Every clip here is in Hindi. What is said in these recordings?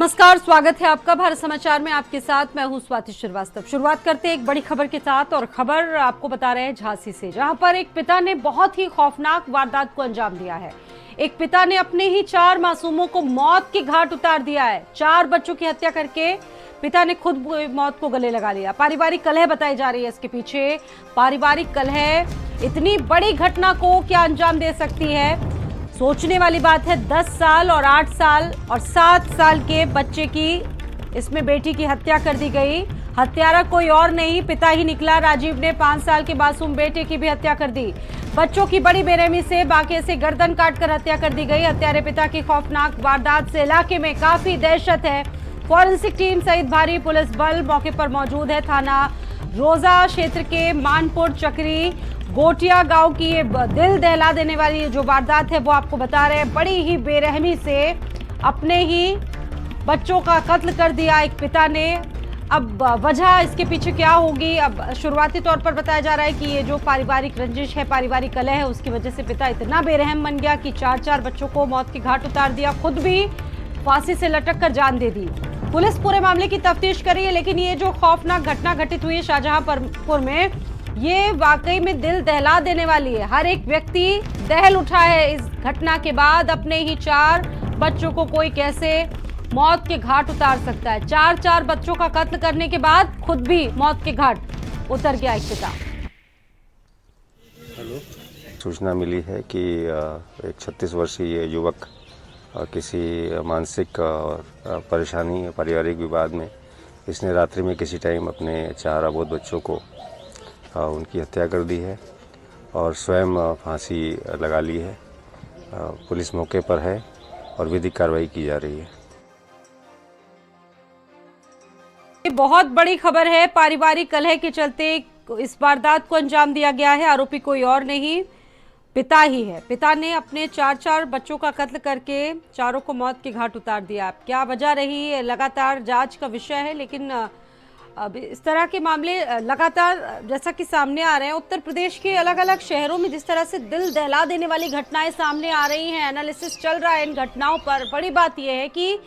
नमस्कार, स्वागत है आपका भारत समाचार में। आपके साथ मैं हूं स्वाति श्रीवास्तव। शुरुआत करते हैं एक बड़ी खबर के साथ, और खबर आपको बता रहे हैं झांसी से, जहां पर एक पिता ने बहुत ही खौफनाक वारदात को अंजाम दिया है। एक पिता ने अपने ही 4 मासूमों को मौत के घाट उतार दिया है। 4 बच्चों की हत्या करके पिता ने खुद मौत को गले लगा लिया। पारिवारिक कलह बताई जा रही है इसके पीछे। पारिवारिक कलह इतनी बड़ी घटना को क्या अंजाम दे सकती है, सोचने वाली बात है। 10 साल और 8 साल और 7 साल के बच्चे की इसमें बेटी की हत्या कर दी गई। हत्यारा कोई और नहीं, पिता ही निकला। राजीव ने 5 साल के मासूम बेटे की भी हत्या कर दी। बच्चों की बड़ी बेरहमी से बाकी से गर्दन काटकर हत्या कर दी गई। हत्यारे पिता की खौफनाक वारदात से इलाके में काफी दहशत है। फॉरेंसिक टीम सहित भारी पुलिस बल मौके पर मौजूद है। थाना रोजा क्षेत्र के मानपुर चक्री गोटिया गांव की ये दिल दहला देने वाली जो वारदात है वो आपको बता रहे हैं। बड़ी ही बेरहमी से अपने ही बच्चों का कत्ल कर दिया एक पिता ने। अब वजह इसके पीछे क्या होगी, अब शुरुआती तौर पर बताया जा रहा है कि ये जो पारिवारिक रंजिश है, पारिवारिक कलह है, उसकी वजह से पिता इतना बेरहम बन गया कि 4 बच्चों को मौत के घाट उतार दिया, खुद भी फांसी से लटक कर जान दे दी। पुलिस पूरे मामले की तफ्तीश कर रही है, लेकिन ये जो खौफनाक घटना घटित हुई है शाहजहांपुर में, ये वाकई में दिल दहला देने वाली है। हर एक व्यक्ति दहल उठा है इस घटना के बाद। अपने ही 4 बच्चों को कोई कैसे मौत के घाट उतार सकता है। 4 बच्चों का कत्ल करने के बाद खुद भी मौत के घाट उतर गया एक पिता। सूचना मिली है कि एक 36 वर्षीय युवक किसी मानसिक परेशानी पारिवारिक विवाद में इसने रात्रि में किसी टाइम अपने 4 अबोध बच्चों को उनकी हत्या कर दी है और स्वयं फांसी लगा ली है। पुलिस मौके पर है और विधिक कार्रवाई की जा रही है। ये बहुत बड़ी खबर है। पारिवारिक कलह के चलते इस वारदात को अंजाम दिया गया है। आरोपी कोई और नहीं, पिता ही है। पिता ने अपने 4 बच्चों का कत्ल करके चारों को मौत के घाट उतार दिया। क्या वजह रही, लगातार जांच का विषय है, लेकिन अब इस तरह के मामले लगातार जैसा कि सामने आ रहे हैं। उत्तर प्रदेश के अलग अलग शहरों में जिस तरह से दिल दहला देने वाली घटनाएं सामने आ रही हैं, एनालिसिस चल रहा है इन घटनाओं पर। बड़ी बात यह है कि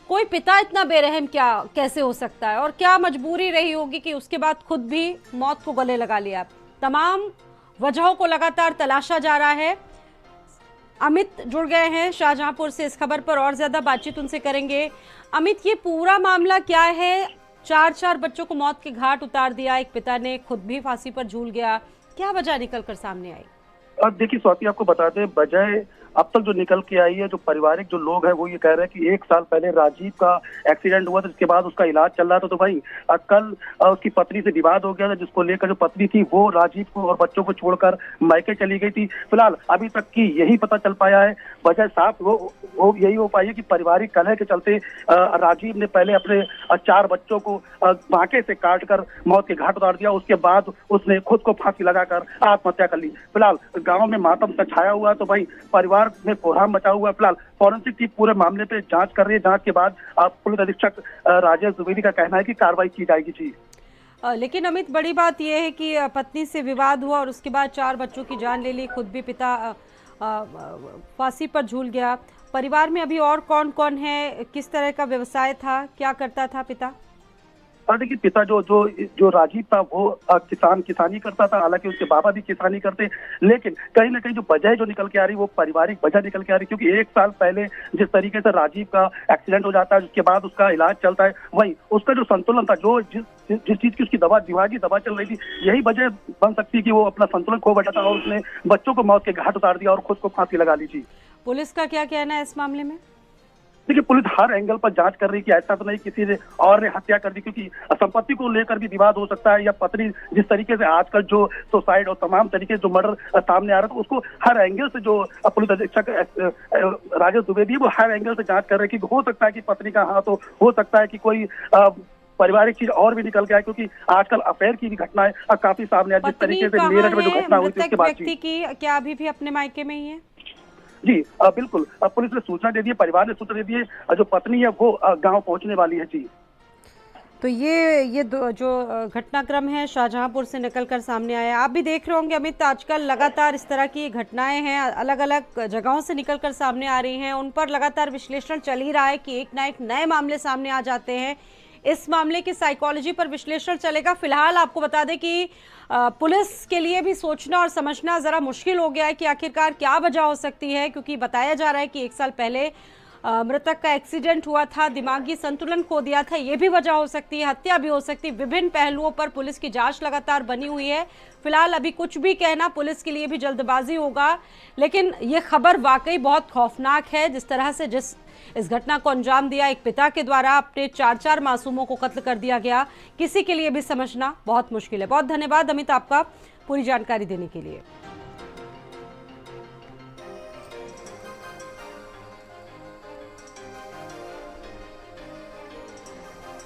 कोई पिता इतना बेरहम कैसे हो सकता है, और क्या मजबूरी रही होगी कि उसके बाद खुद भी मौत को गले लगा लिया। तमाम वजहों को लगातार तलाशा जा रहा है। अमित जुड़ गए हैं शाहजहांपुर से इस खबर पर, और ज्यादा बातचीत उनसे करेंगे। अमित, ये पूरा मामला क्या है? 4 बच्चों को मौत के घाट उतार दिया एक पिता ने, खुद भी फांसी पर झूल गया। क्या वजह निकल कर सामने आई? देखिए स्वाति, आपको बता दें, वजह अब तक जो निकल के आई है, जो पारिवारिक जो लोग हैं वो ये कह रहे हैं कि 1 साल पहले राजीव का एक्सीडेंट हुआ था, जिसके बाद उसका इलाज चल रहा था। तो भाई कल उसकी पत्नी से विवाद हो गया था, जिसको लेकर जो पत्नी थी वो राजीव को और बच्चों को छोड़कर मायके चली गई थी। फिलहाल अभी तक की यही पता चल पाया है। वजह साफ वो यही हो पाई है कि पारिवारिक कलह के चलते राजीव ने पहले अपने 4 बच्चों को बांके से काट कर मौत के घाट उतार दिया। उसके बाद उसने खुद को फांसी लगाकर आत्महत्या कर ली। फिलहाल गाँव में मातम सा छाया हुआ है। तो भाई परिवार में कोहराम मचा हुआ है। फिलहाल फॉरेंसिक टीम पूरे मामले पे जांच कर रही है। जांच के बाद पुलिस अधीक्षक राजेश द्विवेदी का कहना है कि कार्रवाई की जाएगी। जी, लेकिन अमित, बड़ी बात यह है कि पत्नी से विवाद हुआ और उसके बाद 4 बच्चों की जान ले ली, खुद भी पिता फांसी पर झूल गया। परिवार में अभी और कौन कौन है, किस तरह का व्यवसाय था, क्या करता था पिता? देखिए, पिता जो राजीव था वो किसानी करता था। हालांकि उसके बाबा भी किसानी करते, लेकिन कहीं ना कहीं जो वजह जो निकल के आ रही वो पारिवारिक वजह निकल के आ रही, क्योंकि 1 साल पहले जिस तरीके से राजीव का एक्सीडेंट हो जाता है, जिसके बाद उसका इलाज चलता है, वही उसका जो संतुलन था, जो जिस चीज की उसकी दिमागी दवा चल रही थी, यही वजह बन सकती है कि वो अपना संतुलन खो बैठा था और उसने बच्चों को मौत के घाट उतार दिया और खुद को फांसी लगा ली। थी पुलिस का क्या कहना है इस मामले में? देखिए, पुलिस हर एंगल पर जांच कर रही है कि ऐसा तो नहीं किसी ने और ने हत्या कर दी, क्योंकि संपत्ति को लेकर भी विवाद हो सकता है, या पत्नी जिस तरीके से आजकल जो सुसाइड और तमाम तरीके जो मर्डर सामने आ रहा है, तो उसको हर एंगल से जो पुलिस अधीक्षक राजेश द्विवेदी वो हर एंगल से जांच कर रहे हैं कि हो सकता है कि पत्नी का हाथ हो सकता है कि कोई पारिवारिक चीज और भी निकल के आए, क्योंकि आजकल अफेयर की भी घटनाएं काफी सामने आ, जिस तरीके से मेरठ में जो घटना हुई थी उसके बाद व्यक्ति की क्या अभी भी अपने मायके में ही है? जी बिल्कुल, पुलिस ने सूचना दे दी है, परिवार ने सूचना दे दी है। जो पत्नी है वो गांव पहुंचने वाली है। जी, तो ये जो घटनाक्रम है शाहजहांपुर से निकलकर सामने आया। आप भी देख रहे होंगे अमित, आजकल लगातार इस तरह की घटनाएं हैं, अलग अलग जगहों से निकलकर सामने आ रही हैं, उन पर लगातार विश्लेषण चल ही रहा है कि एक ना एक नए मामले सामने आ जाते हैं। इस मामले की साइकोलॉजी पर विश्लेषण चलेगा। फिलहाल आपको बता दें कि पुलिस के लिए भी सोचना और समझना ज़रा मुश्किल हो गया है कि आखिरकार क्या वजह हो सकती है, क्योंकि बताया जा रहा है कि 1 साल पहले मृतक का एक्सीडेंट हुआ था, दिमागी संतुलन खो दिया था, ये भी वजह हो सकती है, हत्या भी हो सकती है। विभिन्न पहलुओं पर पुलिस की जांच लगातार बनी हुई है। फिलहाल अभी कुछ भी कहना पुलिस के लिए भी जल्दबाजी होगा, लेकिन ये खबर वाकई बहुत खौफनाक है। जिस तरह से इस घटना को अंजाम दिया, एक पिता के द्वारा अपने 4 मासूमों को कत्ल कर दिया गया, किसी के लिए भी समझना बहुत मुश्किल है। बहुत धन्यवाद अमित आपका पूरी जानकारी देने के लिए।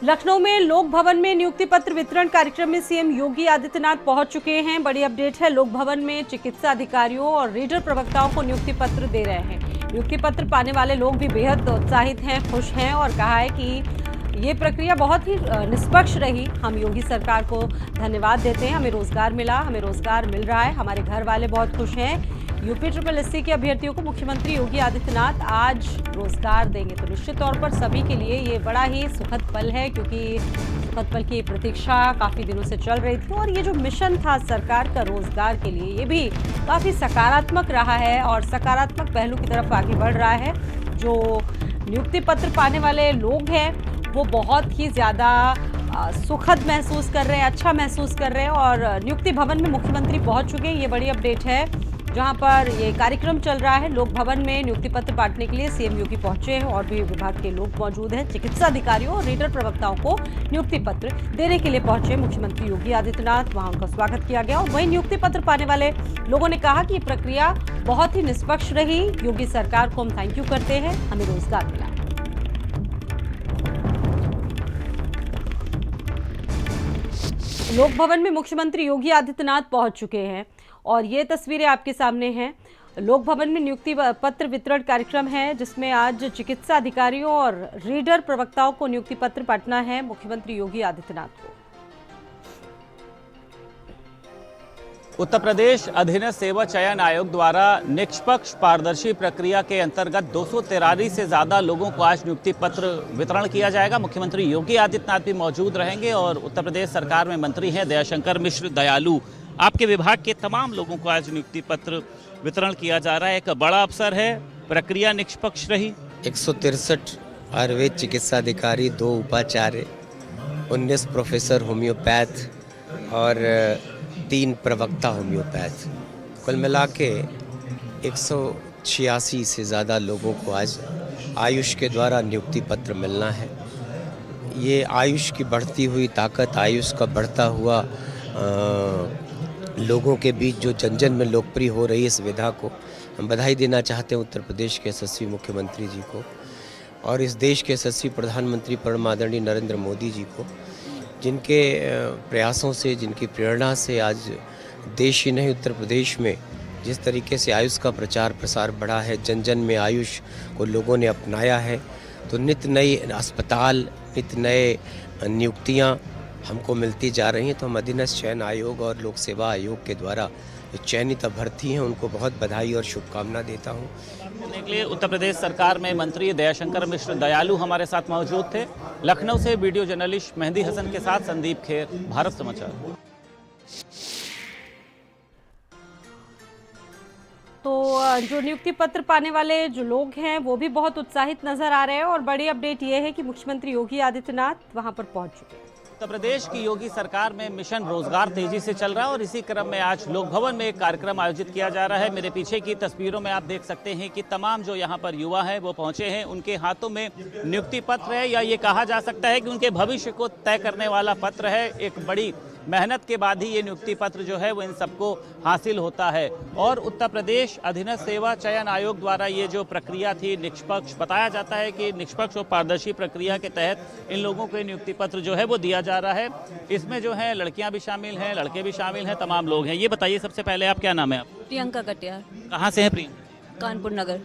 लखनऊ में लोक भवन में नियुक्ति पत्र वितरण कार्यक्रम में सीएम योगी आदित्यनाथ पहुंच चुके हैं। बड़ी अपडेट है, लोक भवन में चिकित्सा अधिकारियों और रीडर प्रवक्ताओं को नियुक्ति पत्र दे रहे हैं। नियुक्ति पत्र पाने वाले लोग भी बेहद उत्साहित हैं, खुश हैं और कहा है कि ये प्रक्रिया बहुत ही निष्पक्ष रही। हम योगी सरकार को धन्यवाद देते हैं, हमें रोजगार मिला, हमें रोजगार मिल रहा है, हमारे घर वाले बहुत खुश हैं। यूपी SSSC के अभ्यर्थियों को मुख्यमंत्री योगी आदित्यनाथ आज रोजगार देंगे, तो निश्चित तौर पर सभी के लिए ये बड़ा ही सुखद पल है, क्योंकि सुखद पल की प्रतीक्षा काफ़ी दिनों से चल रही थी और ये जो मिशन था सरकार का रोजगार के लिए, ये भी काफ़ी सकारात्मक रहा है और सकारात्मक पहलू की तरफ आगे बढ़ रहा है। जो नियुक्ति पत्र पाने वाले लोग हैं वो बहुत ही ज़्यादा सुखद महसूस कर रहे हैं, अच्छा महसूस कर रहे हैं और नियुक्ति भवन में मुख्यमंत्री पहुंच चुके हैं। ये बड़ी अपडेट है, जहां पर ये कार्यक्रम चल रहा है। लोक भवन में नियुक्ति पत्र बांटने के लिए सीएम योगी पहुंचे हैं और भी विभाग के लोग मौजूद हैं। चिकित्सा अधिकारियों और रीडर प्रवक्ताओं को नियुक्ति पत्र देने के लिए पहुंचे मुख्यमंत्री योगी आदित्यनाथ, वहां उनका स्वागत किया गया। और वहीं नियुक्ति पत्र पाने वाले लोगों ने कहा कि ये प्रक्रिया बहुत ही निष्पक्ष रही, योगी सरकार को हम थैंक यू करते हैं, हमें रोजगार मिला। लोक भवन में मुख्यमंत्री योगी आदित्यनाथ पहुंच चुके हैं और ये तस्वीरें आपके सामने हैं। लोक भवन में नियुक्ति पत्र वितरण कार्यक्रम है, जिसमें आज चिकित्सा अधिकारियों और रीडर प्रवक्ताओं को नियुक्ति पत्र बांटना है मुख्यमंत्री योगी आदित्यनाथ को। उत्तर प्रदेश अधीनस्थ सेवा चयन आयोग द्वारा निष्पक्ष पारदर्शी प्रक्रिया के अंतर्गत 243 से ज्यादा लोगों को आज नियुक्ति पत्र वितरण किया जाएगा। मुख्यमंत्री योगी आदित्यनाथ भी मौजूद रहेंगे और उत्तर प्रदेश सरकार में मंत्री हैं दयाशंकर मिश्र दयालु। आपके विभाग के तमाम लोगों को आज नियुक्ति पत्र वितरण किया जा रहा है। एक बड़ा अवसर है, प्रक्रिया निष्पक्ष रही। 163 आयुर्वेद चिकित्सा अधिकारी, 2 उपाचार्य, 19 प्रोफेसर होम्योपैथ और 3 प्रवक्ता होम्योपैथ, कुल मिला के 186 से ज़्यादा लोगों को आज आयुष के द्वारा नियुक्ति पत्र मिलना है। ये आयुष की बढ़ती हुई ताकत, आयुष का बढ़ता हुआ लोगों के बीच जो जन जन में लोकप्रिय हो रही इस विधा को हम बधाई देना चाहते हैं उत्तर प्रदेश के यशस्वी मुख्यमंत्री जी को और इस देश के यशस्वी प्रधानमंत्री परम आदरणीय नरेंद्र मोदी जी को, जिनके प्रयासों से, जिनकी प्रेरणा से आज देश ही नहीं उत्तर प्रदेश में जिस तरीके से आयुष का प्रचार प्रसार बढ़ा है, जन जन में आयुष को लोगों ने अपनाया है, तो नित्य नए अस्पताल, नित्य नए नियुक्तियाँ हमको मिलती जा रही हैं। तो हम अधीनस्थ चयन आयोग और लोक सेवा आयोग के द्वारा जो चयनित अभ्यर्थी हैं उनको बहुत बधाई और शुभकामना देता हूँ। करने के लिए उत्तर प्रदेश सरकार में मंत्री दयाशंकर मिश्र दयालु हमारे साथ मौजूद थे। लखनऊ से वीडियो जर्नलिस्ट मेहंदी हसन के साथ संदीप खेर, भारत समाचार। तो जो नियुक्ति पत्र पाने वाले जो लोग हैं वो भी बहुत उत्साहित नजर आ रहे हैं और बड़ी अपडेट ये है कि मुख्यमंत्री योगी आदित्यनाथ वहां पर पहुंच चुके हैं। उत्तर प्रदेश की योगी सरकार में मिशन रोजगार तेजी से चल रहा है और इसी क्रम में आज लोक भवन में एक कार्यक्रम आयोजित किया जा रहा है। मेरे पीछे की तस्वीरों में आप देख सकते हैं कि तमाम जो यहाँ पर युवा हैं वो पहुंचे हैं। उनके हाथों में नियुक्ति पत्र है, या ये कहा जा सकता है कि उनके भविष्य को तय करने वाला पत्र है। एक बड़ी मेहनत के बाद ही ये नियुक्ति पत्र जो है वो इन सबको हासिल होता है और उत्तर प्रदेश अधीनस्थ सेवा चयन आयोग द्वारा ये जो प्रक्रिया थी निष्पक्ष, बताया जाता है कि निष्पक्ष और पारदर्शी प्रक्रिया के तहत इन लोगों को नियुक्ति पत्र जो है वो दिया जा रहा है। इसमें जो है लड़कियां भी शामिल हैं, लड़के भी शामिल हैं, तमाम लोग हैं। ये बताइए सबसे पहले आप क्या नाम है? आप प्रियंका कटियार। कहाँ से हैं प्रियंका? कानपुर नगर।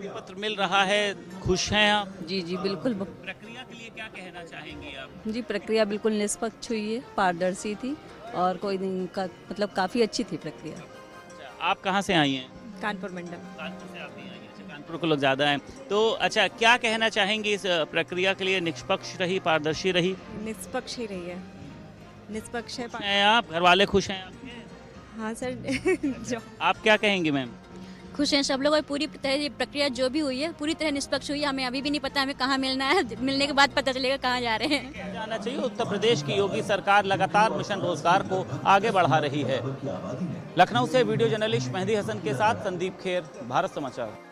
नियुक्ति पत्र मिल रहा है, खुश हैं आप? जी जी बिल्कुल। प्रक्रिया के लिए क्या कहना चाहेंगी आप? जी प्रक्रिया बिल्कुल निष्पक्ष हुई है, पारदर्शी थी और कोई मतलब काफ़ी अच्छी थी प्रक्रिया। अच्छा, आप कहाँ से आई हैं? कानपुर मंडल। कानपुर से आप भी आई हैं। अच्छा, कानपुर के लोग ज़्यादा हैं। तो अच्छा, क्या कहना चाहेंगी इस प्रक्रिया के लिए? निष्पक्ष रही, पारदर्शी रही? निष्पक्ष ही रही है, निष्पक्ष है। खुश हैं आप? घर वाले खुश हैं आपके? हाँ सर जो आप क्या कहेंगे मैम? खुश हैं सब लोग और पूरी तरह प्रक्रिया जो भी हुई है पूरी तरह निष्पक्ष हुई है। हमें अभी भी नहीं पता हमें कहाँ मिलना है, मिलने के बाद पता चलेगा कहाँ जा रहे हैं। जाना चाहिए। उत्तर प्रदेश की योगी सरकार लगातार मिशन रोजगार को आगे बढ़ा रही है। लखनऊ से वीडियो जर्नलिस्ट मेहदी हसन के साथ संदीप खेर, भारत समाचार।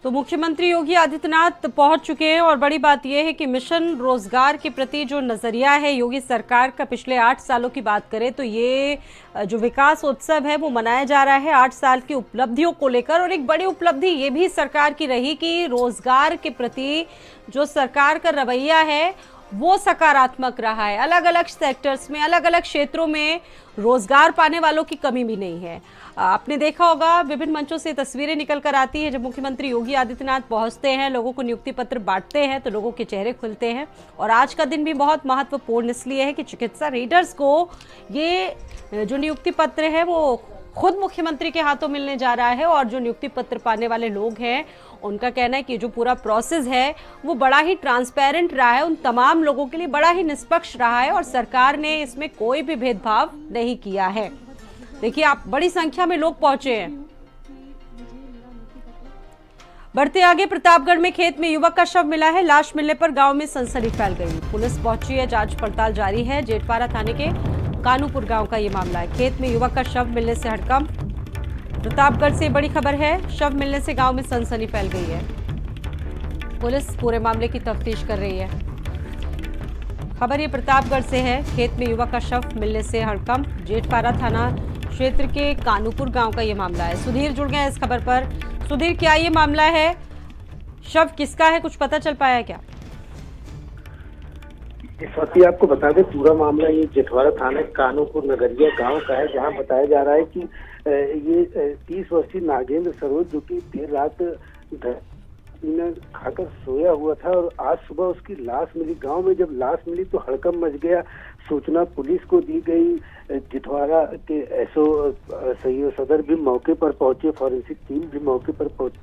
तो मुख्यमंत्री योगी आदित्यनाथ पहुंच चुके हैं और बड़ी बात यह है कि मिशन रोजगार के प्रति जो नजरिया है योगी सरकार का, पिछले 8 सालों की बात करें तो ये जो विकास उत्सव है वो मनाया जा रहा है 8 साल की उपलब्धियों को लेकर। और एक बड़ी उपलब्धि ये भी सरकार की रही कि रोजगार के प्रति जो सरकार का रवैया है वो सकारात्मक रहा है। अलग अलग सेक्टर्स में, अलग अलग क्षेत्रों में रोजगार पाने वालों की कमी भी नहीं है। आपने देखा होगा विभिन्न मंचों से तस्वीरें निकल कर आती है, जब मुख्यमंत्री योगी आदित्यनाथ पहुंचते हैं, लोगों को नियुक्ति पत्र बांटते हैं तो लोगों के चेहरे खुलते हैं। और आज का दिन भी बहुत महत्वपूर्ण इसलिए है कि चिकित्सा रीडर्स को ये जो नियुक्ति पत्र है वो खुद मुख्यमंत्री के हाथों मिलने जा रहा है। और जो नियुक्ति पत्र पाने वाले लोग हैं उनका कहना है कि जो पूरा प्रोसेस है वो बड़ा ही ट्रांसपेरेंट रहा है, उन तमाम लोगों के लिए बड़ा ही निष्पक्ष रहा है और सरकार ने इसमें कोई भी भेदभाव नहीं किया है। देखिए आप, बड़ी संख्या में लोग पहुंचे हैं। बढ़ते आगे, प्रतापगढ़ में खेत में युवक का शव मिला है। लाश मिलने पर गांव में सनसनी फैल गई। पुलिस पहुंची है, जांच पड़ताल जारी है। जेठपारा थाने के कानूपुर गांव का ये मामला है। खेत में युवक का शव मिलने से हड़कंप। प्रतापगढ़ से बड़ी खबर है, शव मिलने से गांव में सनसनी फैल गई है। पुलिस पूरे मामले की तफ्तीश कर रही है। खबर ये प्रतापगढ़ से है, खेत में युवक का शव मिलने से हड़कंप। जेठपारा थाना क्षेत्र के कानूपुर गांव का ये मामला है। सुधीर जुड़ गए हैं इस खबर पर। सुधीर, क्या ये मामला है? शव किसका है, कुछ पता चल पाया है क्या? इस वक्त ही आपको बता दें, पूरा मामला ये जेठवाड़ा थाना कानूपुर नगरिया गांव का है, जहां बताया जा रहा है कि ये 30 वर्षीय नागेंद्र सरोज जो कि देर रात खाकर सोया हुआ था और आज सुबह उसकी लाश मिली। गांव में जब लाश मिली तो हड़कंप मच गया। सूचना पुलिस को दी गई। जेठवाड़ा के एसओ सैयद सदर भी मौके पर पहुंचे, फॉरेंसिक टीम भी मौके पर पहुंची,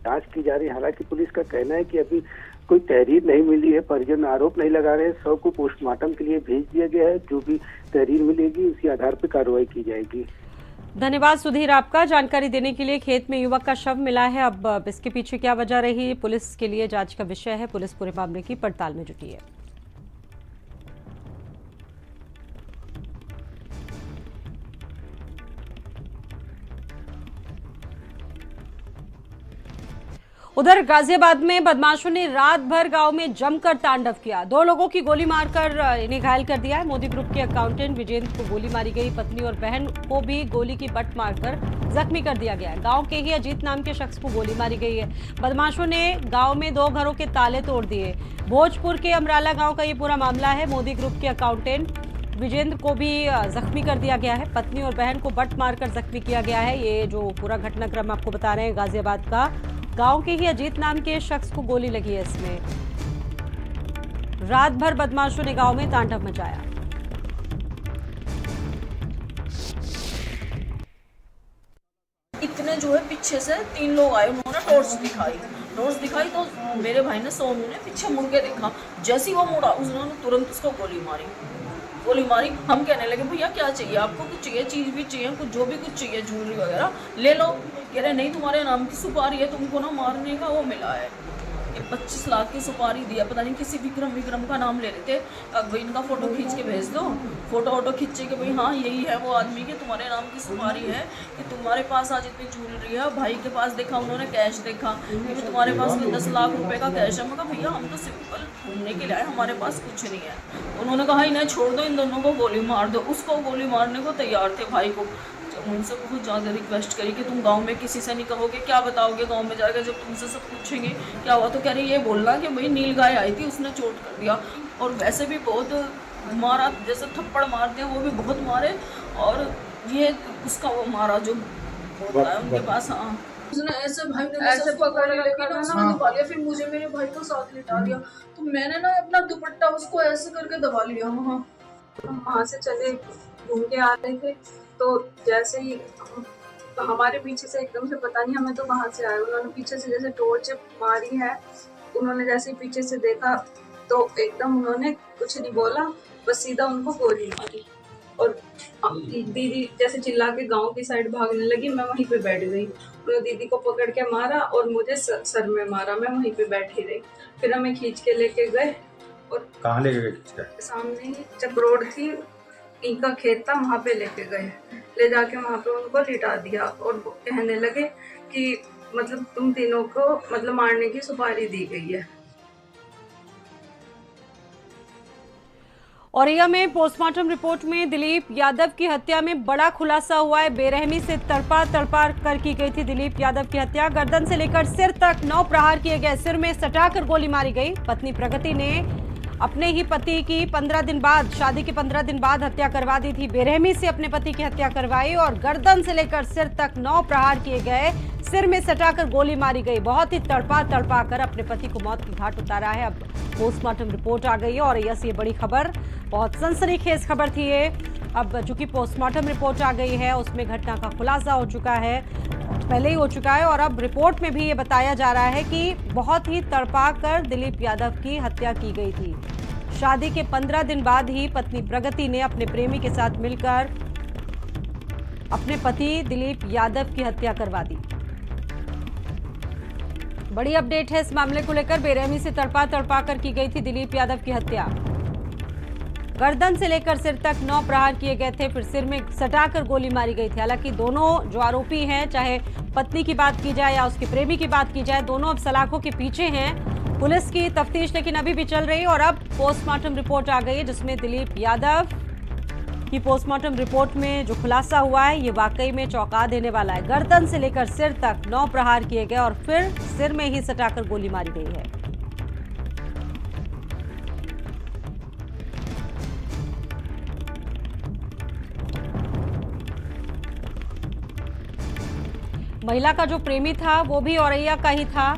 जांच की जा रही है। हालांकि पुलिस का कहना है कि अभी कोई तहरीर नहीं मिली है, परिजन आरोप नहीं लगा रहे। शव को पोस्टमार्टम के लिए भेज दिया गया है। जो भी तहरीर मिलेगी उसी आधार पर कार्रवाई की जाएगी। धन्यवाद सुधीर आपका जानकारी देने के लिए। खेत में युवक का शव मिला है, अब इसके पीछे क्या वजह रही पुलिस के लिए जांच का विषय है। पुलिस पूरे मामले की पड़ताल में जुटी है। उधर गाजियाबाद में बदमाशों ने रात भर गांव में जमकर तांडव किया। 2 लोगों की गोली मारकर इन्हें घायल कर दिया है। मोदी ग्रुप के अकाउंटेंट विजेंद्र को गोली मारी गई। पत्नी और बहन को भी गोली की बट मारकर जख्मी कर दिया गया है। गांव के ही अजीत नाम के शख्स को गोली मारी गई है। बदमाशों ने गांव में 2 घरों के ताले तोड़ दिए। भोजपुर के अमराला गांव का ये पूरा मामला है। मोदी ग्रुप के अकाउंटेंट विजेंद्र को भी जख्मी कर दिया गया है। पत्नी और बहन को बट मारकर जख्मी किया गया है। ये जो पूरा घटनाक्रम आपको बता रहे हैं गाजियाबाद का, गांव के ही अजीत नाम के शख्स को गोली लगी है। इसमें रात भर बदमाशों ने गांव में तांडव मचाया। इतने जो है पीछे से 3 लोग आए, उन्होंने टॉर्च दिखाई तो मेरे भाई ने सोनू ने पीछे मुड़ के देखा। जैसे ही वो मुड़ा उन्होंने तुरंत उसको गोली मारी। हम कहने लगे भैया क्या चाहिए आपको, कुछ चाहिए, चीज भी चाहिए, कुछ जो भी कुछ चाहिए, ज्वेलरी वगैरह ले लो। कह रहे नहीं तुम्हारे नाम की सुपारी है, तुमको ना मारने का वो मिला है। 25 लाख की सुपारी दिया, पता नहीं किसी विक्रम का नाम ले रहे थे। अब भाई इनका फोटो खींच के भेज दो। फोटो खींचे के भाई हाँ यही है वो आदमी के, तुम्हारे नाम की सुपारी है कि तुम्हारे पास आज इतनी ज्वेलरी है। भाई के पास देखा उन्होंने कैश देखा कि तुम्हारे पास 10 लाख रुपए का कैश है। मगर भैया हम तो सिंपल घूमने के लिए आए, हमारे पास कुछ नहीं है। उन्होंने कहा इन्हें छोड़ दो, इन दोनों को गोली मार दो। उसको गोली मारने को तैयार थे भाई को। उनसे बहुत ज़्यादा रिक्वेस्ट करी कि तुम गांव में किसी से नहीं कहोगे, क्या बताओगे गांव में जाकर जब तुमसे सब पूछेंगे क्या हुआ। तो कह रही ये बोलना कि भाई नील गाय आई थी उसने चोट कर दिया। और वैसे भी बहुत मारा, जैसे थप्पड़ मारते हैं वो भी बहुत मारे। और ये उसका वो मारा जो बोलता है उनके पास। हाँ, उसने ऐसे भाई ने ऐसे पकड़ लेके ना उसने दबा लिया, फिर मुझे मेरे भाई को साथ लिटा लिया, तो मैंने ना अपना दुपट्टा उसको ऐसे करके दबा लिया। हाँ, हम वहाँ से चले घूम के आ रहे थे, तो जैसे ही तो हमारे पीछे से एकदम से पता नहीं, हमें तो वहाँ से आए, उन्होंने पीछे से जैसे टॉर्च मारी है, उन्होंने जैसे पीछे से देखा तो एकदम उन्होंने कुछ नहीं बोला, बस सीधा उनको गोली मारी। और दीदी जैसे चिल्ला के गांव की साइड भागने लगी, मैं वहीं पे बैठ गई। उन्होंने दीदी को पकड़ के मारा और मुझे सर में मारा, मैं वहीं पे बैठी रही। फिर हमें खींच के लेके गए और कहाँ ले गए? सामने ही चक्रोड थी, इनका खेत था, वहाँ पे लेके गए। ले जाके वहाँ पे उनको लिटा दिया और कहने लगे कि मतलब तुम तीनों को मतलब मारने की सुपारी दी गई है। औरैया में पोस्टमार्टम रिपोर्ट में दिलीप यादव की हत्या में बड़ा खुलासा हुआ है। बेरहमी से तड़पा कर की गई थी दिलीप यादव की हत्या। गर्दन से लेकर सिर तक 9 प्रहार किए गए, सिर में सटाकर गोली मारी गई। पत्नी प्रगति ने अपने ही पति की 15 दिन बाद, शादी के 15 दिन बाद हत्या करवा दी थी। बेरहमी से अपने पति की हत्या करवाई और गर्दन से लेकर सिर तक 9 प्रहार किए गए, सिर में सटाकर गोली मारी गई। बहुत ही तड़पा कर अपने पति को मौत के घाट उतारा है। अब पोस्टमार्टम रिपोर्ट आ गई है और ये बड़ी खबर, बहुत सनसनीखेज खबर थी ये। अब चूंकि पोस्टमार्टम रिपोर्ट आ गई है, उसमें घटना का खुलासा हो चुका है, पहले ही हो चुका है, और अब रिपोर्ट में भी ये बताया जा रहा है कि बहुत ही तड़पा कर दिलीप यादव की हत्या की गई थी। शादी के 15 दिन बाद ही पत्नी प्रगति ने अपने प्रेमी के साथ मिलकर अपने पति दिलीप यादव की हत्या करवा दी। बड़ी अपडेट है इस मामले को लेकर। बेरहमी से तड़पा कर की गई थी दिलीप यादव की हत्या। गर्दन से लेकर सिर तक 9 प्रहार किए गए थे, फिर सिर में सटाकर गोली मारी गई थी। हालांकि दोनों जो आरोपी हैं, चाहे पत्नी की बात की जाए या उसके प्रेमी की बात की जाए, दोनों अब सलाखों के पीछे हैं। पुलिस की तफ्तीश लेकिन अभी भी चल रही है और अब पोस्टमार्टम रिपोर्ट आ गई है, जिसमें दिलीप यादव की पोस्टमार्टम रिपोर्ट में जो खुलासा हुआ है ये वाकई में चौंका देने वाला है। गर्दन से लेकर सिर तक 9 प्रहार किए गए और फिर सिर में ही सटाकर गोली मारी गई है। महिला का जो प्रेमी था वो भी औरैया का ही था।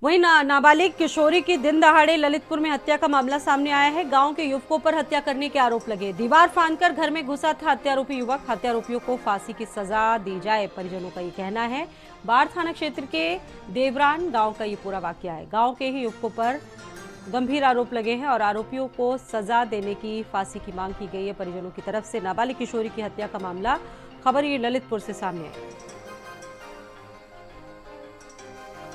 वहीं नाबालिग किशोरी की दिन दहाड़े ललितपुर में हत्या का मामला सामने आया है। गांव के युवकों पर हत्या करने के आरोप लगे। दीवार फांदकर घर में घुसा था हत्यारोपी युवक। हत्यारोपियों को फांसी की सजा दी जाए, परिजनों का ये कहना है। बाढ़ थाना क्षेत्र के देवरान गांव का ये पूरा वाकया है। गांव के ही युवकों पर गंभीर आरोप लगे हैं और आरोपियों को सजा देने की, फांसी की मांग की गई है परिजनों की तरफ से। नाबालिग किशोरी की हत्या का मामला, खबर ये ललितपुर से सामने आई।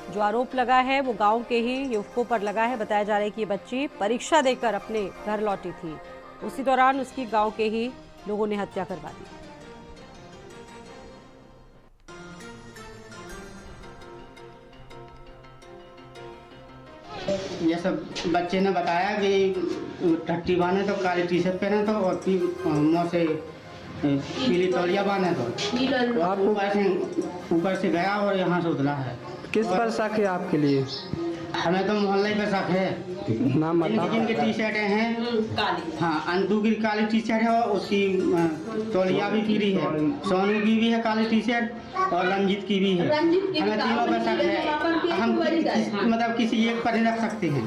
जो आरोप लगा है वो गांव के ही युवकों पर लगा है। बताया जा रहा है कि ये बच्ची परीक्षा देकर अपने घर लौटी थी, उसी दौरान उसकी गांव के ही लोगों ने हत्या करवा दी। ये सब बच्चे ने बताया कि टट्टी बांधे तो काली टी शर्ट पहने तो और मुँह से पीली तौलिया बांधे तो ऊपर से गया और यहाँ से उतरा है। किस पर शक है आपके लिए? हमें तो मोहल्ले पे शक है। नाम बताओ। जिनकी टी शर्टें हैं काली, हाँ अंतु की काली टी शर्ट है और उसकी तौलिया भी पीली है। सोनू की भी है काली टी शर्ट और रंजीत की भी है। हमें तीनों पे शक है। हम मतलब किसी एक पर ही रख सकते हैं।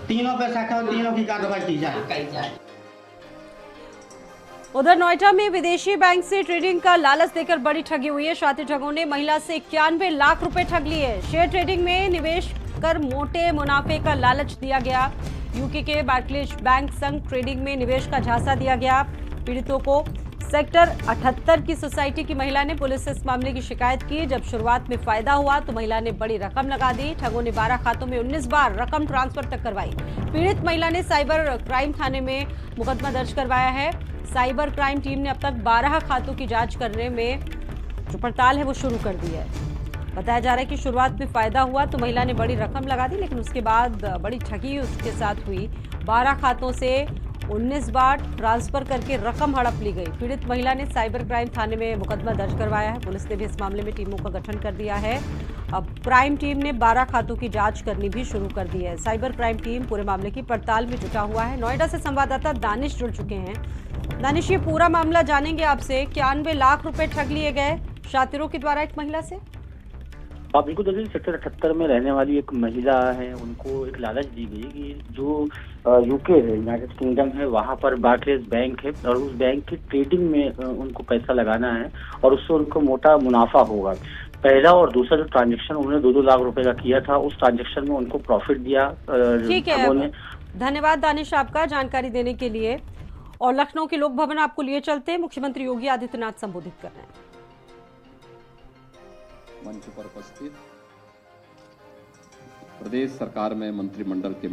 तीनों पे शक है और तीनों की कार्रवाई की जाए। उधर नोएडा में विदेशी बैंक से ट्रेडिंग का लालच देकर बड़ी ठगी हुई है। शातिर ठगों ने महिला से 91 लाख रुपए ठग लिए। शेयर ट्रेडिंग में निवेश कर मोटे मुनाफे का लालच दिया गया। यूके के बार्कलेज बैंक संग ट्रेडिंग में निवेश का झांसा दिया गया। पीड़ितों को सेक्टर 78 की सोसाइटी की महिला ने पुलिस से इस मामले की शिकायत की। जब शुरुआत में फायदा हुआ तो महिला ने बड़ी रकम लगा दी। ठगों ने 12 खातों में 19 बार रकम ट्रांसफर तक करवाई। पीड़ित महिला ने साइबर क्राइम थाने में मुकदमा दर्ज करवाया है। साइबर क्राइम टीम ने अब तक 12 खातों की जांच करने में जो पड़ताल है वो शुरू कर दी है। बताया जा रहा है कि शुरुआत में फायदा हुआ तो महिला ने बड़ी रकम लगा दी, लेकिन उसके बाद बड़ी ठगी उसके साथ हुई। 12 खातों से 19 बार ट्रांसफर करके रकम हड़प ली गई। पीड़ित महिला ने साइबर क्राइम थाने में मुकदमा दर्ज करवाया है। पुलिस ने भी इस मामले में टीमों का गठन कर दिया है। अब क्राइम टीम ने 12 खातों की जांच करनी भी शुरू कर दी है। साइबर क्राइम टीम पूरे मामले की पड़ताल में जुटा हुआ है। नोएडा से संवाददाता दानिश जुड़ चुके हैं। दानिश, ये पूरा मामला जानेंगे आपसे। 91 लाख रुपए ठग लिए गए शातिरों के द्वारा एक महिला से। आप बिल्कुल देखिए, सेक्टर 78 में रहने वाली एक महिला है, उनको एक लालच दी गई कि जो यूके है, यूनाइटेड किंगडम है, वहाँ पर बार्कलेज बैंक है और उस बैंक की ट्रेडिंग में उनको पैसा लगाना है और उससे उनको मोटा मुनाफा होगा। पहला और दूसरा जो ट्रांजैक्शन उन्होंने 2-2 लाख रुपए का किया था, उस ट्रांजैक्शन में उनको प्रॉफिट दिया। ठीक है, धन्यवाद दानिश आपका जानकारी देने के लिए। और लखनऊ के लोक भवन आपको लिए चलते हैं, मुख्यमंत्री योगी आदित्यनाथ संबोधित कर रहे हैं। मंच पर उपस्थित प्रदेश सरकार में मंत्रिमंडल के